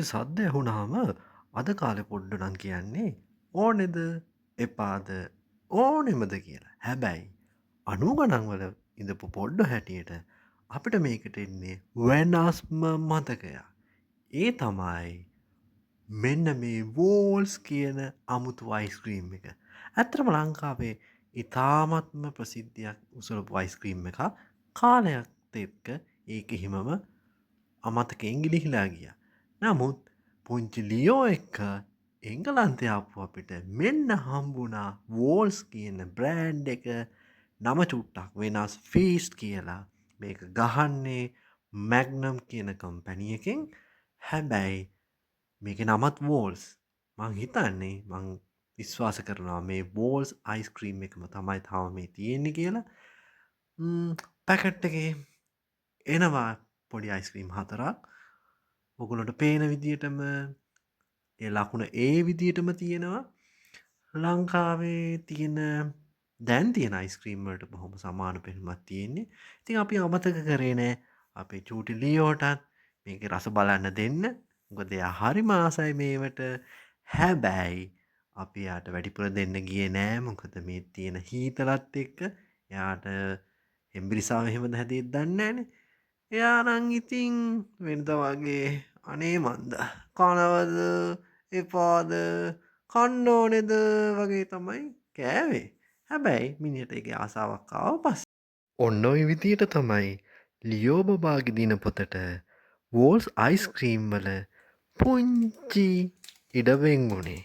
ඔය සද්ද ඇහුණාම අද කාලෙ පොඩ්ඩනං කියන්නේ ඕනෙද එපාද ඕනෙමද කියලා. හැබැයි අනු ගණන්වල ඉඳපු පොඩ්ඩ හැටියට අපිට මේකට එන්නේ වෙනස්ම මතකයක්. ඒ තමයි මෙන්න මේ වෝල්ස් කියන අමුතු අයිස්ක්‍රීම් එක. ඇත්තරම ලංකාවේ ඉතාමත්ම ප්‍රසිද්ධියක් උසලපු අයිස්ක්‍රීම් එක කාලයක් එක්ක ඒක එහෙමම අමතකයෙන් ගිලිහිලා ගිය. නමුත් පුංචි ලියෝ එක්ක එංගලන්තය ආපු අපිට මෙන්න හම්බුණා වෝල්ස් කියන බ්‍රෑන්් එක නම චුට්ටක් වෙනස් ෆීස්් කියලා මේක ගහන්නේ මැග්නම් කියන කම්පැනියකින්. හැබැයි මේක නමත් වෝල්ස් මං හිතන්නේ මං විශ්වාස කරනවා මේ බෝල්ස් අයිස්ක්‍රීම් එකම තමයි තව මේ තියෙන්නේ කියලා. පැකට්ටගේ එනවා පොඩි අයිස්ක්‍රීම් හතරක් ඔගුලට පේන විදිහටම ඒ ලකුණ ඒ විදිහටම තියෙනවා. ලංකාවේ තියෙන දැන් තියෙන අයිස්ක්‍රීම්වලට බොහොම සමාන පෙනුමක් තියෙන්නේ. ඉතින් අපි අමතක කරේ නෑ අපේ චූටි ලියෝටත් මේක රස බලන්න දෙන්න. මොකද එයා හරිම ආසයි මේවට. හැබැයි අපි යාට වැඩිපුර දෙන්න ගියේ නෑ මොකද මේ තියෙන හීතලත් එක්ක එයාට හෙම්බිරිසාව එහෙමද හැදේත් දන්නේ නෑනේ. එයා නං ඉතින් වෙනද වගේ අනේ මන්ද කනවද එපාද කන්න ඕනෙද වගේ තමයි කෑවේ. හැබැයි මිනිහට එක ආසාාවක් ආව පස්. ඔන්න ඔය විදියට තමයි ලියෝ බබාගේ දින පොතට වෝල්ස් අයිස්ක්‍රීම් වල පුංචි ඉඩවෙන් වුණේ.